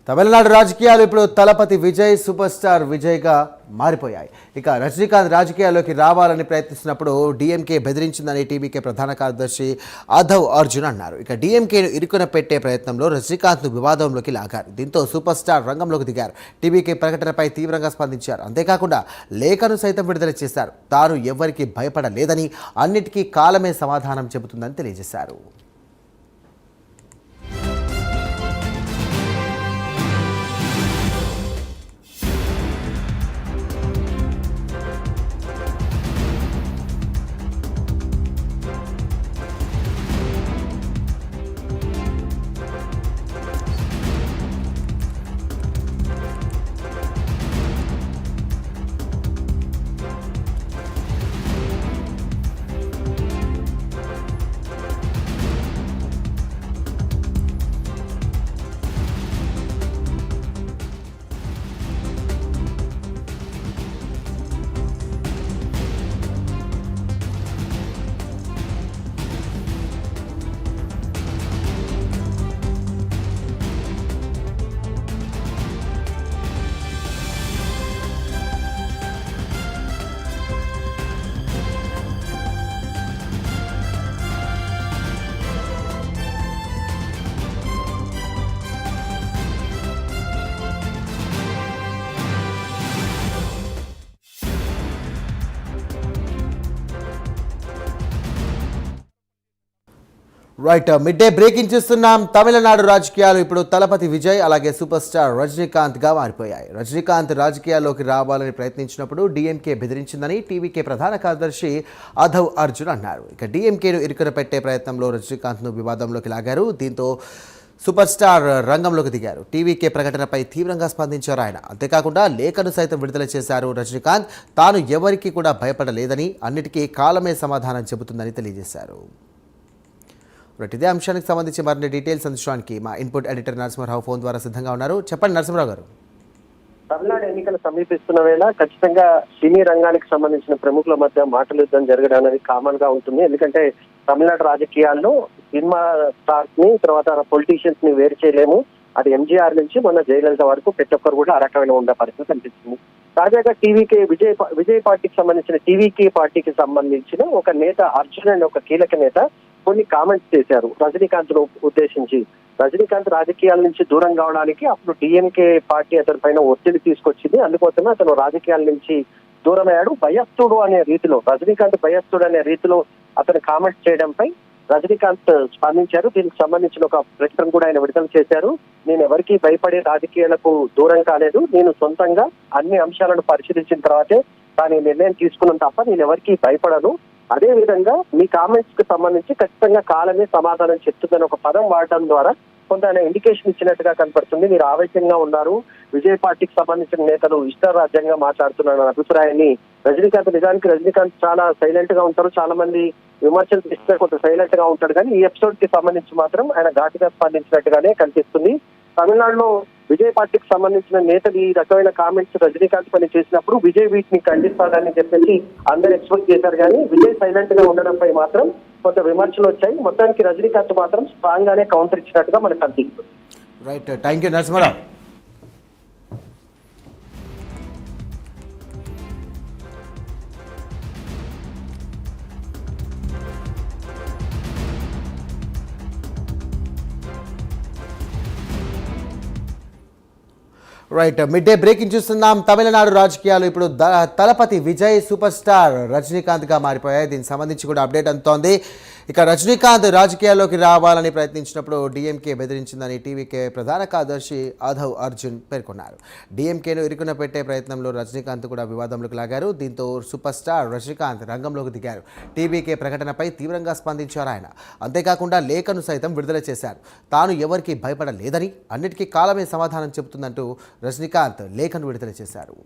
తమిళనాడు రాజకీయాలు ఇప్పుడు Thalapathy Vijay super star విజయ్గా మారిపోయాయి. ఇక రజనీకాంత్ రాజకీయాల్లోకి రావాలని ప్రయత్నిస్తున్నప్పుడు డీఎంకే బెదిరించిందని టీవీకే ప్రధాన కార్యదర్శి ఆధవ్ అర్జున్ అన్నారు. ఇక డీఎంకేను ఇరుకున పెట్టే ప్రయత్నంలో రజనీకాంత్ను వివాదంలోకి లాగారు. దీంతో సూపర్ స్టార్ రంగంలోకి దిగారు. టీవీకే ప్రకటనపై తీవ్రంగా స్పందించారు. అంతేకాకుండా లేఖను సైతం విడుదల చేశారు. తాను ఎవరికి భయపడలేదని, అన్నిటికీ కాలమే సమాధానం చెబుతుందని తెలియజేశారు. రైట్, మిడ్ డే బ్రేకింగ్ చూస్తున్నాం. తమిళనాడు రాజకీయాలు ఇప్పుడు తలపతి విజయ్ అలాగే సూపర్ స్టార్ రజనీకాంత్గా మారిపోయాయి. రజనీకాంత్ రాజకీయాల్లోకి రావాలని ప్రయత్నించినప్పుడు డీఎంకే బెదిరించిందని టీవీకే ప్రధాన కార్యదర్శి ఆధవ్ అర్జున్ అన్నారు. ఇక డీఎంకేను ఇరుకున పెట్టే ప్రయత్నంలో రజనీకాంత్ను వివాదంలోకి లాగారు. దీంతో సూపర్ స్టార్ రంగంలోకి దిగారు. టీవీకే ప్రకటనపై తీవ్రంగా స్పందించారు ఆయన. అంతేకాకుండా లేఖను సైతం విడుదల చేశారు రజనీకాంత్. తాను ఎవరికి కూడా భయపడలేదని, అన్నిటికీ కాలమే సమాధానం చెబుతుందని తెలియజేశారు. ఇదే అంశానికి సంబంధించి మరిన్ని డీటెయిల్స్ అందించడానికి మా ఇన్పుట్ ఎడిటర్ నరసింహరావు ఫోన్ ద్వారా సిద్ధంగా ఉన్నారు. చెప్పండి నరసింహరావు గారు. తమిళనాడు ఎన్నికలు సమీపిస్తున్న వేళ ఖచ్చితంగా సినీ రంగానికి సంబంధించిన ప్రముఖుల మధ్య మాటల యుద్ధం జరగడం అనేది కామన్ గా ఉంటుంది. ఎందుకంటే తమిళనాడు రాజకీయాల్లో సినిమా స్టార్స్ ని, తర్వాత పొలిటీషియన్స్ ని వేరు చేయలేము. అది ఎంజీఆర్ నుంచి మొన్న జయలలిత వరకు ప్రతి ఒక్కరు కూడా ఆ రకమైన ఉండే పరిస్థితి కనిపిస్తుంది. తాజాగా టీవీకే విజయ్ పార్టీకి సంబంధించిన టీవీకే పార్టీకి సంబంధించిన ఒక నేత అర్జున్ అనే ఒక కీలక నేత కొన్ని కామెంట్స్ చేశారు రజనీకాంత్ ను ఉద్దేశించి. రజనీకాంత్ రాజకీయాల నుంచి దూరం కావడానికి అప్పుడు డిఎంకే పార్టీ అతని పైన ఒత్తిడి తీసుకొచ్చింది. అందుకోసమే అతను రాజకీయాల నుంచి దూరం అయ్యాడు. భయస్థుడు అనే రీతిలో, రజనీకాంత్ భయస్థుడు అనే రీతిలో అతను కామెంట్స్ చేయడంపై రజనీకాంత్ స్పందించారు. దీనికి సంబంధించిన ఒక ప్రకటన కూడా ఆయన విడుదల చేశారు. నేను ఎవరికి భయపడే రాజకీయాలకు దూరం కాలేదు. నేను సొంతంగా అన్ని అంశాలను పరిశీలించిన తర్వాతే తాను నిర్ణయం తీసుకున్నాను తప్ప నేను ఎవరికి భయపడను. అదే విధంగా మీ కామెంట్స్ కి సంబంధించి ఖచ్చితంగా కాలమే సమాధానం చెప్తుందని ఒక పదం వాడటం ద్వారా కొంత ఆయన ఇండికేషన్ ఇచ్చినట్టుగా కనపడుతుంది. మీరు ఆవేశంగా ఉన్నారు, విజయ్ పార్టీకి సంబంధించిన నేతలు ఇష్టారాజ్యంగా మాట్లాడుతున్న అభిప్రాయాన్ని రజనీకాంత్ చాలా సైలెంట్ గా ఉంటారు. చాలా మంది విమర్శలు చేస్తే కొంత సైలెంట్ గా ఉంటాడు, కానీ ఈ ఎపిసోడ్ కి సంబంధించి మాత్రం ఆయన ఘాటుగా స్పందించినట్టుగానే కనిపిస్తుంది. తమిళనాడులో విజయ్ పార్టీకి సంబంధించిన నేతలు ఈ రకమైన కామెంట్స్ రజనీకాంత్ పని చేసినప్పుడు విజయ్ వీటిని ఖండిస్తాడని చెప్పేసి అందరూ ఎక్స్పెక్ట్ చేశారు. కానీ విజయ్ సైలెంట్ గా ఉండడంపై మాత్రం కొంత విమర్శలు వచ్చాయి. మొత్తానికి రజనీకాంత్ మాత్రం స్ట్రాంగ్ గానే కౌంటర్ ఇచ్చినట్టుగా మనకు కనిపిస్తుంది. Right, thank you Narasimharao. Right, mid day breaking చూస్తున్నాం. తమిళనాడు రాజకీయాలు ఇప్పుడు తలపతి విజయ్ సూపర్ స్టార్ రజనీకాంత్గా మారిపోయాయి. దీనికి సంబంధించి కూడా అప్డేట్ అందుతోంది. ఇక రజనీకాంత్ రాజకీయాల్లోకి రావాలని ప్రయత్నించినప్పుడు డీఎంకే బెదిరించిందని టీవీకే ప్రధాన కార్యదర్శి ఆధవ్ అర్జున్ పేర్కొన్నారు. డీఎంకేను ఇరుకున పెట్టే ప్రయత్నంలో రజనీకాంత్ కూడా వివాదంలోకి లాగారు. దీంతో సూపర్ స్టార్ రజనీకాంత్ రంగంలోకి దిగారు. టీవీకే ప్రకటనపై తీవ్రంగా స్పందించారు ఆయన. అంతేకాకుండా లేఖను సైతం విడుదల చేశారు. తాను ఎవరికి భయపడలేదని, అన్నిటికీ కాలమే సమాధానం చెబుతుందంటూ రజనీకాంత్ లేఖను విడుదల చేశారు.